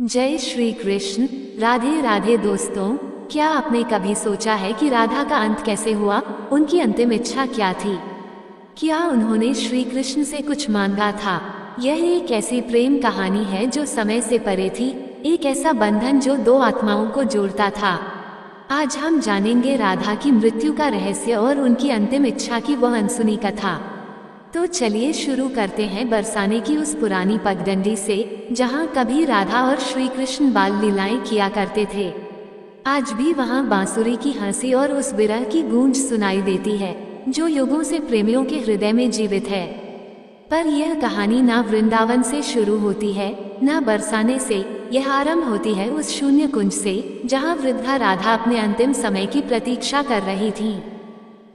जय श्री कृष्ण। राधे राधे दोस्तों, क्या आपने कभी सोचा है कि राधा का अंत कैसे हुआ? उनकी अंतिम इच्छा क्या थी? क्या उन्होंने श्री कृष्ण से कुछ मांगा था? यह एक ऐसी प्रेम कहानी है जो समय से परे थी, एक ऐसा बंधन जो दो आत्माओं को जोड़ता था। आज हम जानेंगे राधा की मृत्यु का रहस्य और उनकी अंतिम इच्छा की वह अनसुनी कथा। तो चलिए शुरू करते हैं बरसाने की उस पुरानी पगडंडी से, जहाँ कभी राधा और श्री कृष्ण बाल लीलाएं किया करते थे। आज भी वहाँ बांसुरी की हंसी और उस विरह की गूंज सुनाई देती है, जो युगों से प्रेमियों के हृदय में जीवित है। पर यह कहानी ना वृंदावन से शुरू होती है, ना बरसाने से। यह आरंभ होती है उस शून्य कुंज से, जहाँ वृद्धा राधा अपने अंतिम समय की प्रतीक्षा कर रही थी।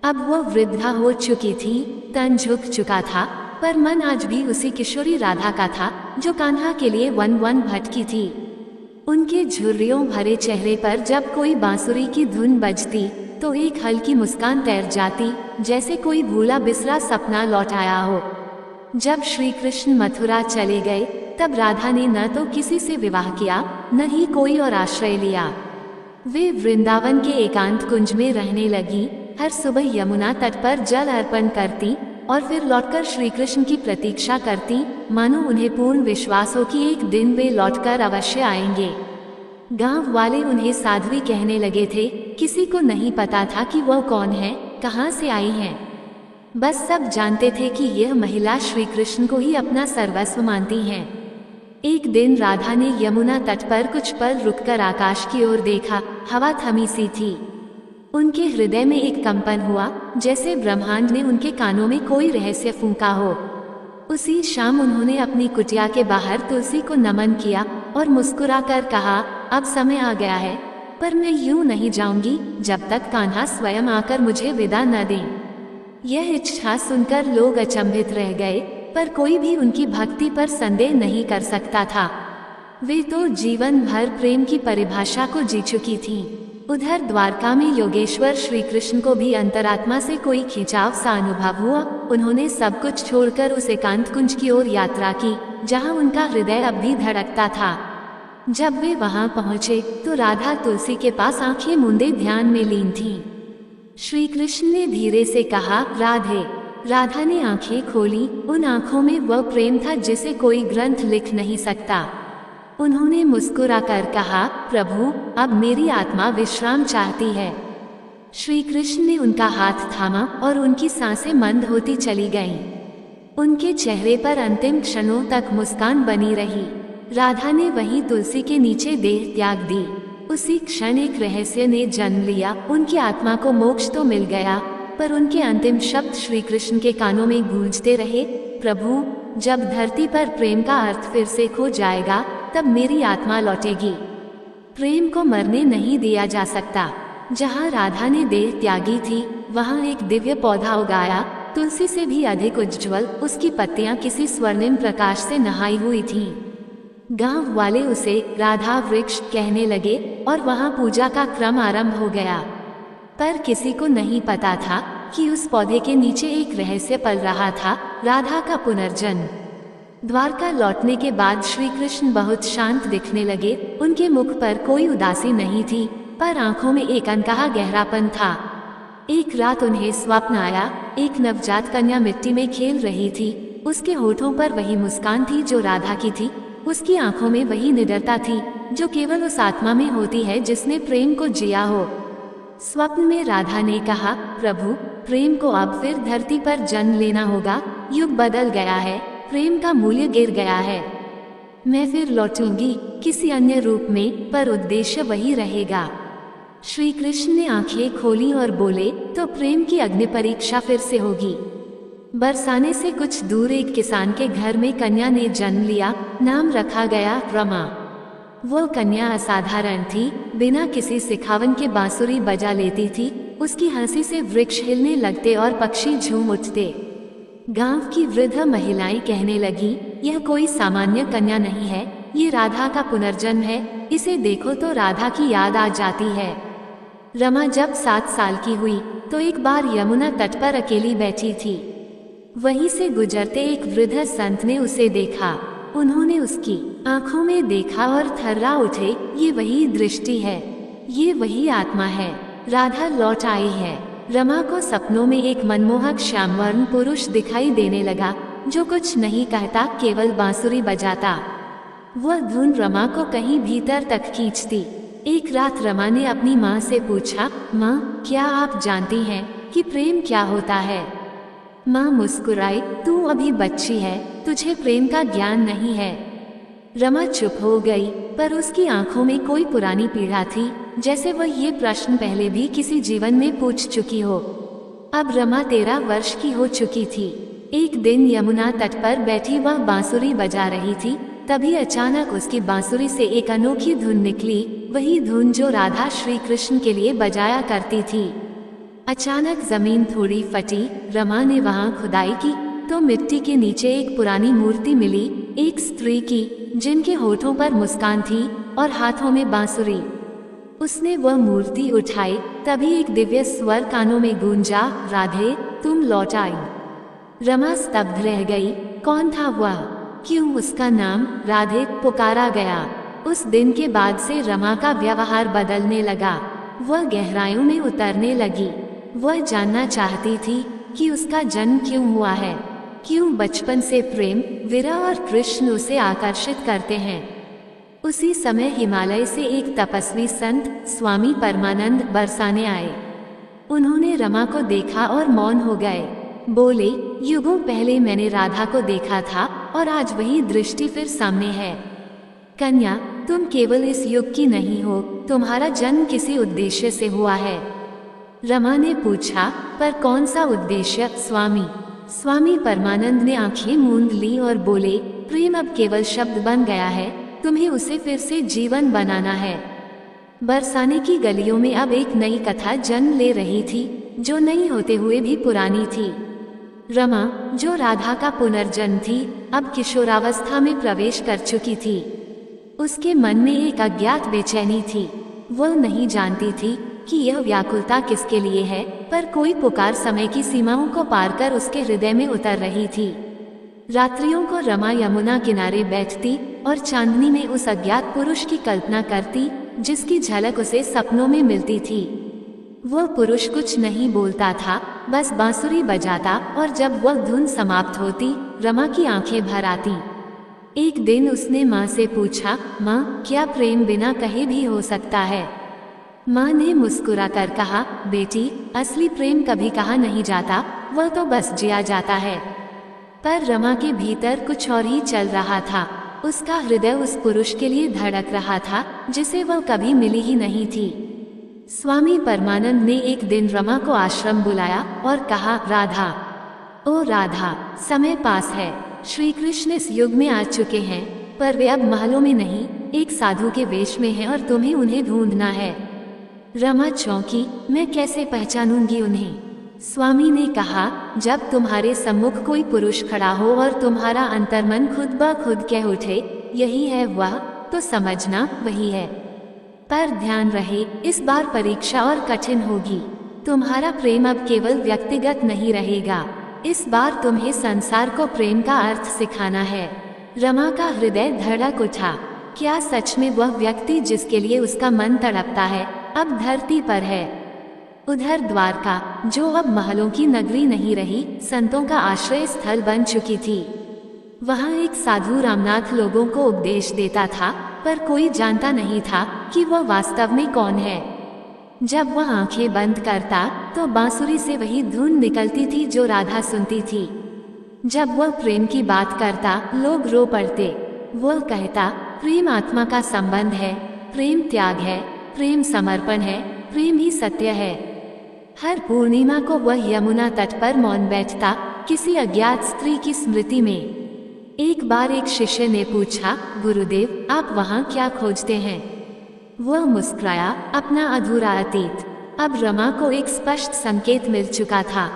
अब वह वृद्धा हो चुकी थी, तन झुक चुका था, पर मन आज भी उसी किशोरी राधा का था जो कान्हा के लिए वन वन भटकी थी। उनके झुर्रियों भरे चेहरे पर जब कोई बांसुरी की धुन बजती तो एक हल्की मुस्कान तैर जाती, जैसे कोई भूला बिसरा सपना लौट आया हो। जब श्री कृष्ण मथुरा चले गए, तब राधा ने न तो किसी से विवाह किया, न ही कोई और आश्रय लिया। वे वृंदावन के एकांत कुंज में रहने लगी, हर सुबह यमुना तट पर जल अर्पण करती और फिर लौटकर श्री कृष्ण की प्रतीक्षा करती, मानो उन्हें पूर्ण विश्वास हो कि एक दिन वे लौटकर अवश्य आएंगे। गांव वाले उन्हें साध्वी कहने लगे थे। किसी को नहीं पता था कि वह कौन है, कहाँ से आई हैं। बस सब जानते थे कि यह महिला श्री कृष्ण को ही अपना सर्वस्व मानती हैं। एक दिन राधा ने यमुना तट पर कुछ पल रुककर आकाश की ओर देखा। हवा थमी सी थी। उनके हृदय में एक कंपन हुआ, जैसे ब्रह्मांड ने उनके कानों में कोई रहस्य फूंका हो। उसी शाम उन्होंने अपनी कुटिया के बाहर तुलसी को नमन किया और मुस्कुराकर कहा, अब समय आ गया है, पर मैं यूं नहीं जाऊंगी जब तक कान्हा स्वयं आकर मुझे विदा न दे। यह इच्छा सुनकर लोग अचंभित रह गए, पर कोई भी उनकी भक्ति पर संदेह नहीं कर सकता था। वे तो जीवन भर प्रेम की परिभाषा को जी चुकी थीं। उधर द्वारका में योगेश्वर श्री कृष्ण को भी अंतरात्मा से कोई खिंचाव सा अनुभव हुआ। उन्होंने सब कुछ छोड़कर उस एकांत कुंज की ओर यात्रा की, जहां उनका हृदय अब भी धड़कता था। जब वे वहां पहुंचे तो राधा तुलसी के पास आंखें मूंदे ध्यान में लीन थीं। श्री कृष्ण ने धीरे से कहा, राधे। राधा ने आंखें खोली। उन आंखों में वह प्रेम था जिसे कोई ग्रंथ लिख नहीं सकता। उन्होंने मुस्कुराकर कहा, प्रभु, अब मेरी आत्मा विश्राम चाहती है। श्री कृष्ण ने उनका हाथ थामा और उनकी सांसें मंद होती चली गईं। उनके चेहरे पर अंतिम क्षणों तक मुस्कान बनी रही। राधा ने वहीं तुलसी के नीचे देह त्याग दी। उसी क्षण एक रहस्य ने जन्म लिया। उनकी आत्मा को मोक्ष तो मिल गया, पर उनके अंतिम शब्द श्री कृष्ण के कानों में गूंजते रहे, प्रभु, जब धरती पर प्रेम का अर्थ फिर से खो जाएगा, तब मेरी आत्मा लौटेगी। प्रेम को मरने नहीं दिया जा सकता। जहाँ राधा ने देह त्यागी थी, वहाँ एक दिव्य पौधा उगाया, तुलसी से भी अधिक उज्ज्वल। उसकी पत्तियां किसी स्वर्णिम प्रकाश से नहाई हुई थीं। गांव वाले उसे राधा वृक्ष कहने लगे और वहाँ पूजा का क्रम आरंभ हो गया। पर किसी को नहीं पता था कि उस पौधे के नीचे एक रहस्य पल रहा था, राधा का पुनर्जन्म। द्वारका लौटने के बाद श्री कृष्ण बहुत शांत दिखने लगे। उनके मुख पर कोई उदासी नहीं थी, पर आंखों में एक अनकहा गहरापन था। एक रात उन्हें स्वप्न आया, एक नवजात कन्या मिट्टी में खेल रही थी। उसके होठों पर वही मुस्कान थी जो राधा की थी। उसकी आंखों में वही निडरता थी जो केवल उस आत्मा में होती है जिसने प्रेम को जिया हो। स्वप्न में राधा ने कहा, प्रभु, प्रेम को अब फिर धरती पर जन्म लेना होगा। युग बदल गया है, प्रेम का मूल्य गिर गया है। मैं फिर लौटूंगी किसी अन्य रूप में, पर उद्देश्य वही रहेगा। श्री कृष्ण ने आंखें खोली और बोले, तो प्रेम की अग्नि परीक्षा फिर से होगी। बरसाने से कुछ दूर एक किसान के घर में कन्या ने जन्म लिया। नाम रखा गया रमा। वो कन्या असाधारण थी, बिना किसी सिखावन के बांसुरी बजा लेती थी। उसकी हंसी से वृक्ष हिलने लगते और पक्षी झूम उठते। गांव की वृद्ध महिलाएं कहने लगी, यह कोई सामान्य कन्या नहीं है, ये राधा का पुनर्जन्म है। इसे देखो तो राधा की याद आ जाती है। रमा जब 7 साल की हुई तो एक बार यमुना तट पर अकेली बैठी थी। वहीं से गुजरते एक वृद्ध संत ने उसे देखा। उन्होंने उसकी आंखों में देखा और थर्रा उठे, ये वही दृष्टि है, ये वही आत्मा है। राधा लौट आई है। रमा को सपनों में एक मनमोहक श्यामवर्ण पुरुष दिखाई देने लगा, जो कुछ नहीं कहता, केवल बांसुरी बजाता। वह धुन रमा को कहीं भीतर तक खींचती। एक रात रमा ने अपनी माँ से पूछा, माँ, क्या आप जानती हैं कि प्रेम क्या होता है? माँ मुस्कुराई, तू अभी बच्ची है, तुझे प्रेम का ज्ञान नहीं है। रमा चुप हो गई, पर उसकी आंखों में कोई पुरानी पीड़ा थी, जैसे वह ये प्रश्न पहले भी किसी जीवन में पूछ चुकी हो। अब रमा 13 वर्ष की हो चुकी थी। एक दिन यमुना तट पर बैठी वह बांसुरी बजा रही थी, तभी अचानक उसकी बांसुरी से एक अनोखी धुन निकली, वही धुन जो राधा श्री कृष्ण के लिए बजाया करती थी। अचानक जमीन थोड़ी फटी। रमा ने वहां खुदाई की तो मिट्टी के नीचे एक पुरानी मूर्ति मिली, एक स्त्री की, जिनके होठों पर मुस्कान थी और हाथों में बांसुरी। उसने वह मूर्ति उठाई, तभी एक दिव्य स्वर कानों में गूंजा, राधे, तुम लौट आई। रमा स्तब्ध रह गई। कौन था वह? क्यों उसका नाम राधे पुकारा गया? उस दिन के बाद से रमा का व्यवहार बदलने लगा। वह गहराइयों में उतरने लगी। वह जानना चाहती थी कि उसका जन्म क्यों हुआ है, क्यों बचपन से प्रेम, विरह और कृष्ण उसे आकर्षित करते हैं। उसी समय हिमालय से एक तपस्वी संत स्वामी परमानंद बरसाने आए। उन्होंने रमा को देखा और मौन हो गए। बोले, युगों पहले मैंने राधा को देखा था और आज वही दृष्टि फिर सामने है। कन्या, तुम केवल इस युग की नहीं हो, तुम्हारा जन्म किसी उद्देश्य से हुआ है। रमा ने पूछा, पर कौन सा उद्देश्य स्वामी? स्वामी परमानंद ने आंखें मूंद ली और बोले, प्रेम अब केवल शब्द बन गया है, तुम्हें उसे फिर से जीवन बनाना है। बरसाने की गलियों में अब एक नई कथा जन्म ले रही थी, जो नई होते हुए भी पुरानी थी। रमा, जो राधा का पुनर्जन्म थी, अब किशोरावस्था में प्रवेश कर चुकी थी। उसके मन में एक अज्ञात बेचैनी थी। वह नहीं जानती थी कि यह व्याकुलता किसके लिए है, पर कोई पुकार समय की सीमाओं को पार कर उसके हृदय में उतर रही थी। रात्रियों को रमा यमुना किनारे बैठती और चांदनी में उस अज्ञात पुरुष की कल्पना करती, जिसकी झलक उसे सपनों में मिलती थी। वह पुरुष कुछ नहीं बोलता था, बस बांसुरी बजाता, और जब वह धुन समाप्त होती, रमा की आंखें भर आती। एक दिन उसने माँ से पूछा, माँ, क्या प्रेम बिना कहे भी हो सकता है? माँ ने मुस्कुराकर कहा, बेटी, असली प्रेम कभी कहा नहीं जाता, वह तो बस जिया जाता है। पर रमा के भीतर कुछ और ही चल रहा था। उसका हृदय उस पुरुष के लिए धड़क रहा था, जिसे वह कभी मिली ही नहीं थी। स्वामी परमानंद ने एक दिन रमा को आश्रम बुलाया और कहा, राधा, ओ राधा, समय पास है। श्री कृष्ण इस युग में आ चुके हैं, पर वे अब महलों में नहीं, एक साधु के वेश में हैं और तुम्हें उन्हें ढूंढना है। रमा चौंकी, मैं कैसे पहचानूंगी उन्हें? स्वामी ने कहा, जब तुम्हारे सम्मुख कोई पुरुष खड़ा हो और तुम्हारा अंतर्मन खुद ब खुद कह उठे, यही है वह, तो समझना वही है। पर ध्यान रहे, इस बार परीक्षा और कठिन होगी। तुम्हारा प्रेम अब केवल व्यक्तिगत नहीं रहेगा, इस बार तुम्हें संसार को प्रेम का अर्थ सिखाना है। रमा का हृदय धड़क उठा। क्या सच में वह व्यक्ति जिसके लिए उसका मन तड़पता है, अब धरती पर है? उधर द्वारका, जो अब महलों की नगरी नहीं रही, संतों का आश्रय स्थल बन चुकी थी। वहाँ एक साधु रामनाथ लोगों को उपदेश देता था, पर कोई जानता नहीं था कि वह वास्तव में कौन है। जब वह आंखें बंद करता तो बांसुरी से वही धुन निकलती थी जो राधा सुनती थी। जब वह प्रेम की बात करता, लोग रो पड़ते। वह कहता, प्रेम आत्मा का संबंध है, प्रेम त्याग है, प्रेम समर्पण है, प्रेम ही सत्य है। हर पूर्णिमा को वह यमुना तट पर मौन बैठता, किसी अज्ञात स्त्री की स्मृति में। एक बार एक शिष्य ने पूछा, गुरुदेव, आप वहाँ क्या खोजते हैं? वह मुस्कुराया, अपना अधूरा अतीत। अब रमा को एक स्पष्ट संकेत मिल चुका था।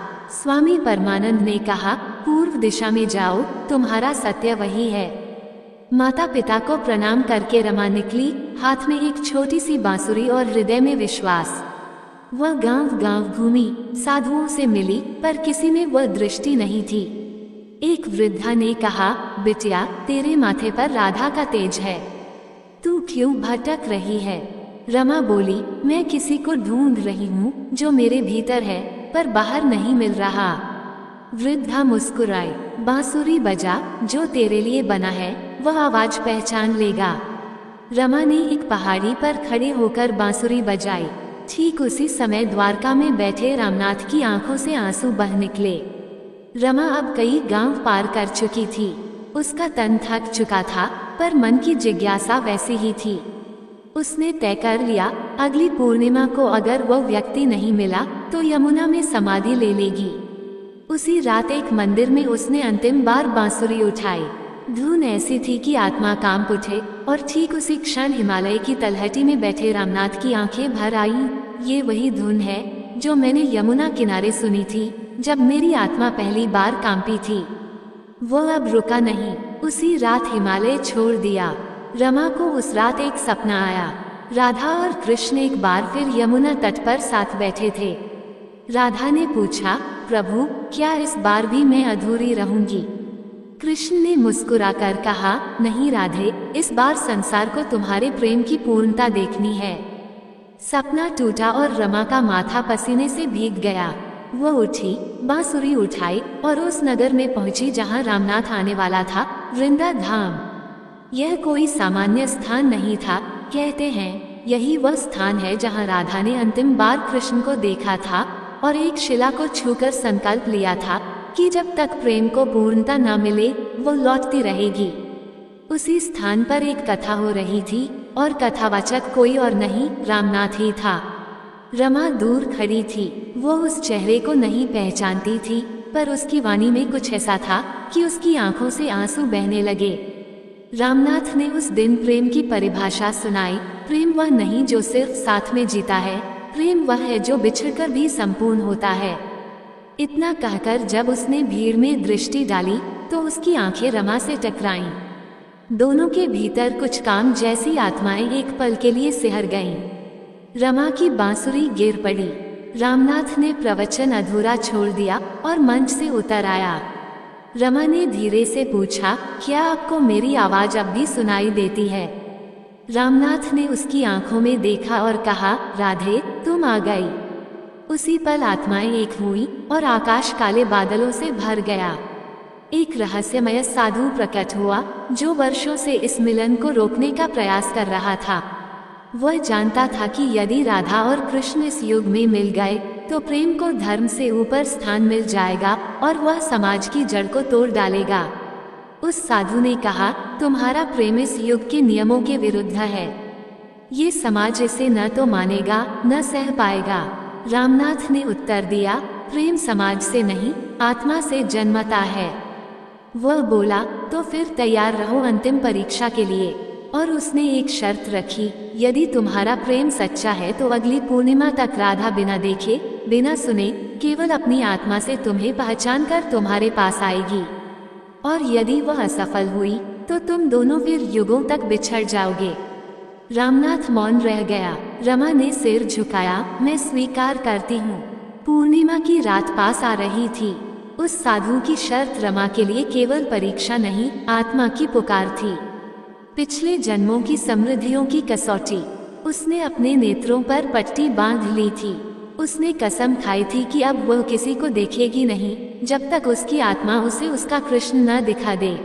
स्वामी परमानंद ने कहा, पूर्व दिशा में जाओ, तुम्हारा सत्य वही है। माता पिता को प्रणाम करके रमा निकली, हाथ में एक छोटी सी बांसुरी और हृदय में विश्वास। वह गांव गांव घूमी, साधुओं से मिली, पर किसी में वह दृष्टि नहीं थी। एक वृद्धा ने कहा, बिटिया, तेरे माथे पर राधा का तेज है, तू क्यों भटक रही है? रमा बोली, मैं किसी को ढूंढ रही हूँ जो मेरे भीतर है, पर बाहर नहीं मिल रहा। वृद्धा मुस्कुराई, बांसुरी बजा, जो तेरे लिए बना है वह आवाज पहचान लेगा। रमा ने एक पहाड़ी पर खड़े होकर बांसुरी बजाई। ठीक उसी समय द्वारका में बैठे रामनाथ की आंखों से आंसू बह निकले। रमा अब कई गांव पार कर चुकी थी। उसका तन थक चुका था, पर मन की जिज्ञासा वैसी ही थी। उसने तय कर लिया, अगली पूर्णिमा को अगर वो व्यक्ति नहीं मिला तो यमुना में समाधि ले लेगी। उसी रात एक मंदिर में उसने अंतिम बार बांसुरी उठाई। धुन ऐसी थी कि आत्मा कांप उठे, और ठीक उसी क्षण हिमालय की तलहटी में बैठे रामनाथ की आंखें भर आईं। ये वही धुन है जो मैंने यमुना किनारे सुनी थी जब मेरी आत्मा पहली बार कांपी थी। वो अब रुका नहीं, उसी रात हिमालय छोड़ दिया। रमा को उस रात एक सपना आया। राधा और कृष्ण एक बार फिर यमुना तट पर साथ बैठे थे। राधा ने पूछा, प्रभु, क्या इस बार भी मैं अधूरी रहूंगी? कृष्ण ने मुस्कुराकर कहा, नहीं राधे, इस बार संसार को तुम्हारे प्रेम की पूर्णता देखनी है। सपना टूटा और रमा का माथा पसीने से भीग गया। वो उठी, बांसुरी उठाई और उस नगर में पहुंची जहां रामनाथ आने वाला था, वृंदा धाम। यह कोई सामान्य स्थान नहीं था। कहते हैं यही वह स्थान है जहां राधा ने अंतिम बार कृष्ण को देखा था और एक शिला को छूकर संकल्प लिया था कि जब तक प्रेम को पूर्णता न मिले वो लौटती रहेगी। उसी स्थान पर एक कथा हो रही थी और कथावाचक कोई और नहीं, रामनाथ ही था। रमा दूर खड़ी थी। वो उस चेहरे को नहीं पहचानती थी, पर उसकी वाणी में कुछ ऐसा था कि उसकी आंखों से आंसू बहने लगे। रामनाथ ने उस दिन प्रेम की परिभाषा सुनाई। प्रेम वह नहीं जो सिर्फ साथ में जीता है, प्रेम वह है जो बिछड़कर भी संपूर्ण होता है। इतना कहकर जब उसने भीड़ में दृष्टि डाली तो उसकी आंखें रमा से टकराईं। दोनों के भीतर कुछ काम जैसी आत्माएं एक पल के लिए सिहर गईं। रमा की बांसुरी गिर पड़ी। रामनाथ ने प्रवचन अधूरा छोड़ दिया और मंच से उतर आया। रमा ने धीरे से पूछा, क्या आपको मेरी आवाज अब भी सुनाई देती है? रामनाथ ने उसकी आंखों में देखा और कहा, राधे, तुम आ गई। उसी पल आत्माएं एक हुई और आकाश काले बादलों से भर गया। एक रहस्यमय साधु प्रकट हुआ जो वर्षों से इस मिलन को रोकने का प्रयास कर रहा था। वह जानता था कि यदि राधा और कृष्ण इस युग में मिल गए तो प्रेम को धर्म से ऊपर स्थान मिल जाएगा और वह समाज की जड़ को तोड़ डालेगा। उस साधु ने कहा, तुम्हारा प्रेम इस युग के नियमों के विरुद्ध है। ये समाज इसे न तो मानेगा न सह पाएगा। रामनाथ ने उत्तर दिया, प्रेम समाज से नहीं, आत्मा से जन्मता है। वह बोला, तो फिर तैयार रहो अंतिम परीक्षा के लिए। और उसने एक शर्त रखी, यदि तुम्हारा प्रेम सच्चा है तो अगली पूर्णिमा तक राधा बिना देखे, बिना सुने, केवल अपनी आत्मा से तुम्हें पहचान कर तुम्हारे पास आएगी। और यदि वह असफल हुई तो तुम दोनों फिर युगों तक बिछड़ जाओगे। रामनाथ मौन रह गया। रमा ने सिर झुकाया, मैं स्वीकार करती हूँ। पूर्णिमा की रात पास आ रही थी। उस साधु की शर्त रमा के लिए केवल परीक्षा नहीं, आत्मा की पुकार थी। पिछले जन्मों की समृद्धियों की कसौटी। उसने अपने नेत्रों पर पट्टी बांध ली थी। उसने कसम खाई थी कि अब वह किसी को देखेगी नहीं जब तक उसकी आत्मा उसे उसका कृष्ण न दिखा दे।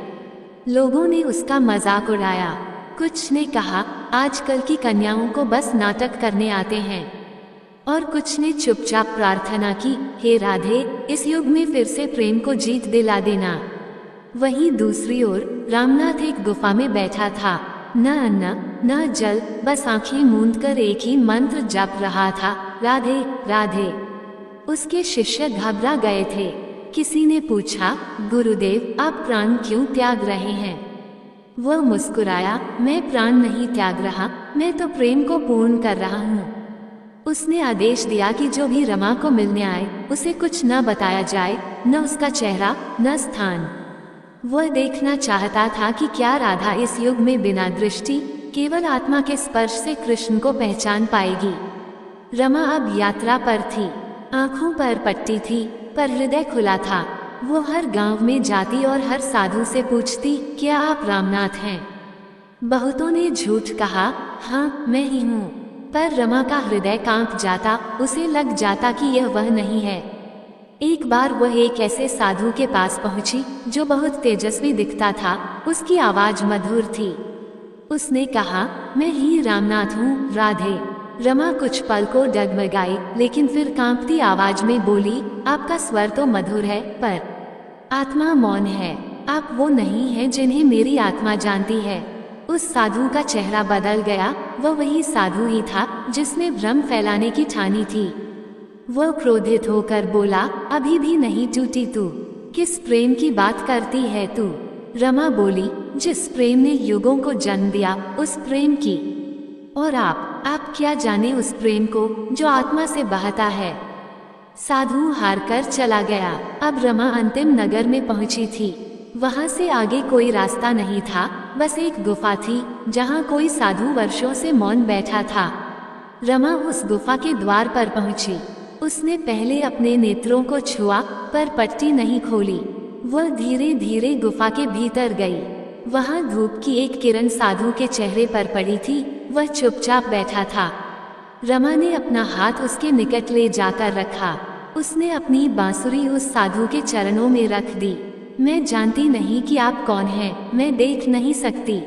लोगों ने उसका मजाक उड़ाया। कुछ ने कहा, आजकल की कन्याओं को बस नाटक करने आते हैं। और कुछ ने चुपचाप प्रार्थना की, हे राधे, इस युग में फिर से प्रेम को जीत दिला देना। वहीं दूसरी ओर रामनाथ एक गुफा में बैठा था। न अन्न न जल, बस आंखें मूंद कर एक ही मंत्र जप रहा था, राधे राधे। उसके शिष्य घबरा गए थे। किसी ने पूछा, गुरुदेव, आप प्राण क्यों त्याग रहे हैं? वह मुस्कुराया, मैं प्राण नहीं त्याग रहा, मैं तो प्रेम को पूर्ण कर रहा हूँ। उसने आदेश दिया कि जो भी रमा को मिलने आए उसे कुछ न बताया जाए, न उसका चेहरा न स्थान। वह देखना चाहता था कि क्या राधा इस युग में बिना दृष्टि, केवल आत्मा के स्पर्श से कृष्ण को पहचान पाएगी। रमा अब यात्रा पर थी। आंखों पर पट्टी थी, पर हृदय खुला था। वो हर गांव में जाती और हर साधु से पूछती, क्या आप रामनाथ हैं? बहुतों ने झूठ कहा, हाँ मैं ही हूँ। पर रमा का हृदय कांप जाता, उसे लग जाता कि यह वह नहीं है। एक बार वह एक ऐसे साधु के पास पहुंची जो बहुत तेजस्वी दिखता था। उसकी आवाज मधुर थी। उसने कहा, मैं ही रामनाथ हूँ, राधे। रमा कुछ पल को डगमगाई, लेकिन फिर कांपती आवाज में बोली, आपका स्वर तो मधुर है, पर आत्मा मौन है। आप वो नहीं हैं जिन्हें मेरी आत्मा जानती है। उस साधु का चेहरा बदल गया। वह वही साधु ही था जिसने भ्रम फैलाने की ठानी थी। वह क्रोधित होकर बोला, अभी भी नहीं टूटी तू? किस प्रेम की बात करती है तू? रमा बोली, जिस प्रेम ने युगों को जन्म दिया, उस प्रेम की। और आप क्या जाने उस प्रेम को जो आत्मा से बहता है। साधु हार कर चला गया। अब रमा अंतिम नगर में पहुंची थी। वहां से आगे कोई रास्ता नहीं था, बस एक गुफा थी जहां कोई साधु वर्षों से मौन बैठा था। रमा उस गुफा के द्वार पर पहुंची। उसने पहले अपने नेत्रों को छुआ, पर पट्टी नहीं खोली। वह धीरे धीरे गुफा के भीतर गई। वहां धूप की एक किरण साधु के चेहरे पर पड़ी थी। वह चुपचाप बैठा था। रमा ने अपना हाथ उसके निकट ले जाकर रखा। उसने अपनी बांसुरी उस साधु के चरणों में रख दी। मैं जानती नहीं कि आप कौन हैं, मैं देख नहीं सकती,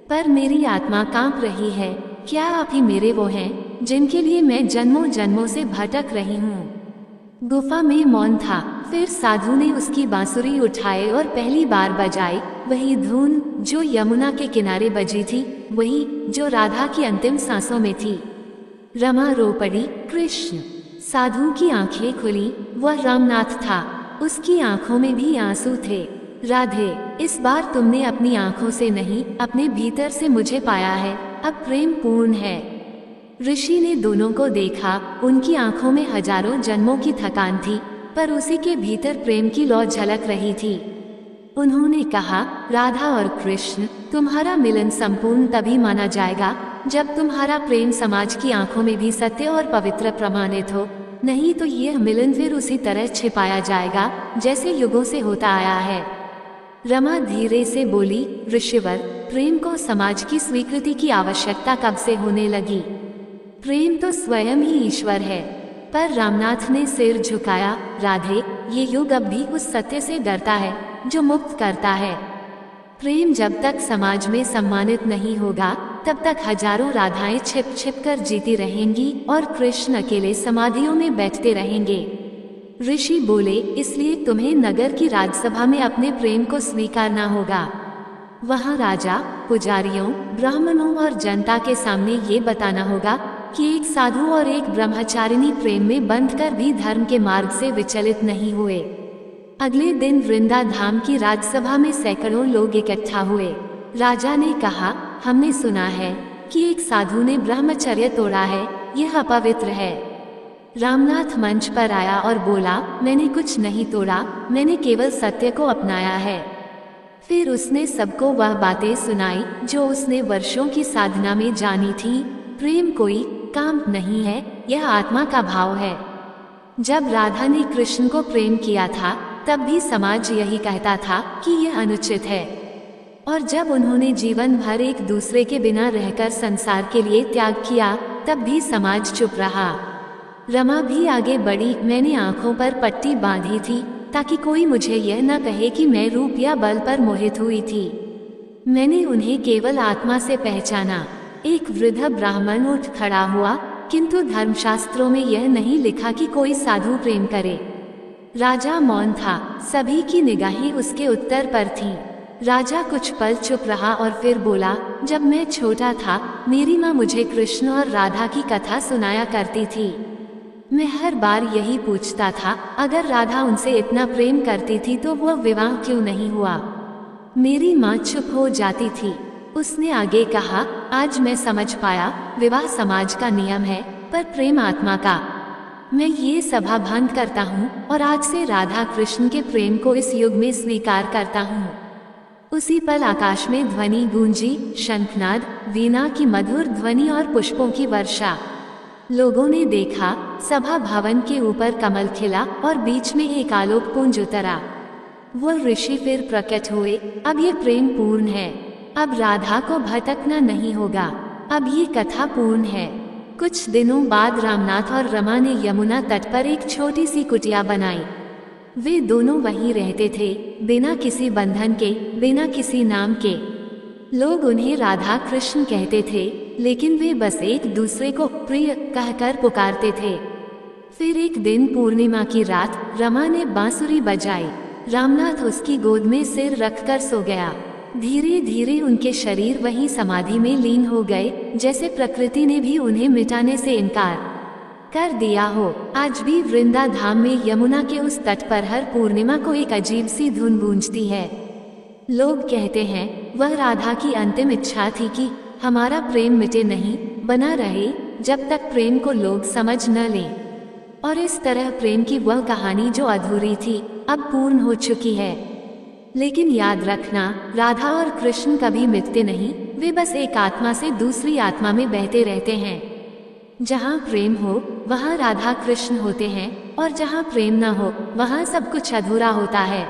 पर मेरी आत्मा कांप रही है। क्या आप ही मेरे वो हैं जिनके लिए मैं जन्मों जन्मों से भटक रही हूँ? गुफा में मौन था। फिर साधु ने उसकी बांसुरी उठाई और पहली बार बजाई। वही धुन जो यमुना के किनारे बजी थी, वही जो राधा की अंतिम सांसों में थी। रमा रो पड़ी, कृष्ण। साधु की आंखें खुली। वह रामनाथ था। उसकी आंखों में भी आंसू थे। राधे, इस बार तुमने अपनी आंखों से नहीं, अपने भीतर से मुझे पाया है। अब प्रेम पूर्ण है। ऋषि ने दोनों को देखा। उनकी आंखों में हजारों जन्मों की थकान थी, पर उसी के भीतर प्रेम की लौ झलक रही थी। उन्होंने कहा, राधा और कृष्ण, तुम्हारा मिलन संपूर्ण तभी माना जाएगा जब तुम्हारा प्रेम समाज की आंखों में भी सत्य और पवित्र प्रमाणित हो। नहीं तो यह मिलन फिर उसी तरह छिपाया जाएगा जैसे युगों से होता आया है। रमा धीरे से बोली, ऋषिवर, प्रेम को समाज की स्वीकृति की आवश्यकता कब से होने लगी? प्रेम तो स्वयं ही ईश्वर है। पर रामनाथ ने सिर झुकाया। राधे, ये युग अब भी उस सत्य से डरता है जो मुक्त करता है। प्रेम जब तक समाज में सम्मानित नहीं होगा, तब तक हजारों राधाएं छिप छिप कर जीती रहेंगी और कृष्ण अकेले समाधियों में बैठते रहेंगे। ऋषि बोले, इसलिए तुम्हें नगर की राजसभा में अपने प्रेम को स्वीकारना होगा। वहां राजा, पुजारियों, ब्राह्मणों और जनता के सामने ये बताना होगा कि एक साधु और एक ब्रह्मचारिणी प्रेम में बंधकर भी धर्म के मार्ग से विचलित नहीं हुए। अगले दिन वृंदा धाम की राजसभा में सैकड़ों लोग इकट्ठा हुए। राजा ने कहा, हमने सुना है कि एक साधु ने ब्रह्मचर्य तोड़ा है, यह अपवित्र है। रामनाथ मंच पर आया और बोला, मैंने कुछ नहीं तोड़ा, मैंने केवल सत्य को अपनाया है। फिर उसने सबको वह बातें सुनाई जो उसने वर्षों की साधना में जानी थी। प्रेम कोई काम नहीं है, यह आत्मा का भाव है। जब राधा ने कृष्ण को प्रेम किया था, तब भी समाज यही कहता था कि यह अनुचित है। और जब उन्होंने जीवन भर एक दूसरे के बिना रहकर संसार के लिए त्याग किया, तब भी समाज चुप रहा। रमा भी आगे बढ़ी। मैंने आंखों पर पट्टी बांधी थी ताकि कोई मुझे यह न कहे कि मैं रूप या बल पर मोहित हुई थी। मैंने उन्हें केवल आत्मा से पहचाना। एक वृद्ध ब्राह्मण उठ खड़ा हुआ, किंतु धर्मशास्त्रों में यह नहीं लिखा कि कोई साधु प्रेम करे। राजा मौन था। सभी की निगाहें उसके उत्तर पर थीं। राजा कुछ पल चुप रहा और फिर बोला, जब मैं छोटा था, मेरी माँ मुझे कृष्ण और राधा की कथा सुनाया करती थी। मैं हर बार यही पूछता था, अगर राधा उनसे इतना प्रेम करती थी तो वह विवाह क्यों नहीं हुआ? मेरी माँ चुप हो जाती थी। उसने आगे कहा, आज मैं समझ पाया, विवाह समाज का नियम है, पर प्रेम आत्मा का। मैं ये सभा भंग करता हूँ और आज से राधा कृष्ण के प्रेम को इस युग में स्वीकार करता हूँ। उसी पल आकाश में ध्वनि गूंजी, शंखनाद, वीणा की मधुर ध्वनि और पुष्पों की वर्षा। लोगों ने देखा, सभा भवन के ऊपर कमल खिला और बीच में एक आलोक पुंज उतरा। वो ऋषि फिर प्रकट हुए। अब ये प्रेम पूर्ण है, अब राधा को भटकना नहीं होगा, अब ये कथा पूर्ण है। कुछ दिनों बाद रामनाथ और रमा ने यमुना तट पर एक छोटी सी कुटिया बनाई। वे दोनों वहीं रहते थे, बिना किसी बंधन के, बिना किसी नाम के। लोग उन्हें राधा कृष्ण कहते थे, लेकिन वे बस एक दूसरे को प्रिय कहकर पुकारते थे। फिर एक दिन पूर्णिमा की रात रमा ने बांसुरी बजाई। रामनाथ उसकी गोद में सिर रखकर सो गया। धीरे धीरे उनके शरीर वहीं समाधि में लीन हो गए, जैसे प्रकृति ने भी उन्हें मिटाने से इनकार कर दिया हो। आज भी वृंदा धाम में यमुना के उस तट पर हर पूर्णिमा को एक अजीब सी धुन गूंजती है। लोग कहते हैं वह राधा की अंतिम इच्छा थी कि हमारा प्रेम मिटे नहीं, बना रहे जब तक प्रेम को लोग समझ न लें। और इस तरह प्रेम की वह कहानी जो अधूरी थी अब पूर्ण हो चुकी है। लेकिन याद रखना, राधा और कृष्ण कभी मिटते नहीं, वे बस एक आत्मा से दूसरी आत्मा में बहते रहते हैं। जहाँ प्रेम हो वहाँ राधा कृष्ण होते हैं, और जहाँ प्रेम न हो वहाँ सब कुछ अधूरा होता है।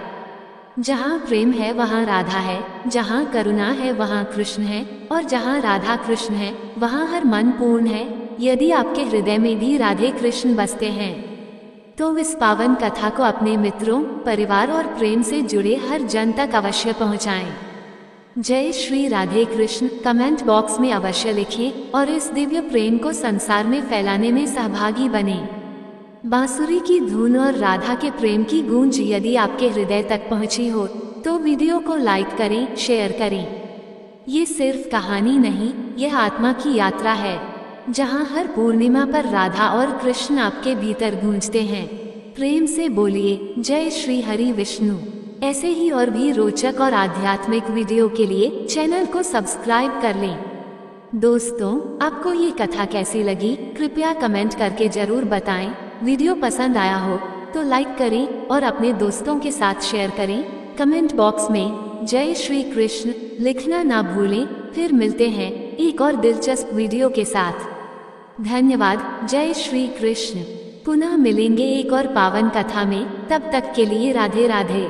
जहाँ प्रेम है वहाँ राधा है, जहाँ करुणा है वहाँ कृष्ण है, और जहाँ राधा कृष्ण है वहाँ हर मन पूर्ण है। यदि आपके हृदय में भी राधे कृष्ण बसते हैं तो इस पावन कथा को अपने मित्रों, परिवार और प्रेम से जुड़े हर जन तक अवश्य पहुँचाएं। जय श्री राधे कृष्ण कमेंट बॉक्स में अवश्य लिखें और इस दिव्य प्रेम को संसार में फैलाने में सहभागी बने। बांसुरी की धुन और राधा के प्रेम की गूंज यदि आपके हृदय तक पहुंची हो तो वीडियो को लाइक करें, शेयर करें। ये सिर्फ कहानी नहीं, यह आत्मा की यात्रा है, जहां हर पूर्णिमा पर राधा और कृष्ण आपके भीतर गूंजते हैं। प्रेम से बोलिए जय श्री हरि विष्णु। ऐसे ही और भी रोचक और आध्यात्मिक वीडियो के लिए चैनल को सब्सक्राइब कर लें। दोस्तों, आपको ये कथा कैसी लगी कृपया कमेंट करके जरूर बताएं। वीडियो पसंद आया हो तो लाइक करें और अपने दोस्तों के साथ शेयर करें। कमेंट बॉक्स में जय श्री कृष्ण लिखना ना भूलें। फिर मिलते हैं एक और दिलचस्प वीडियो के साथ। धन्यवाद। जय श्री कृष्ण। पुनः मिलेंगे एक और पावन कथा में, तब तक के लिए राधे राधे।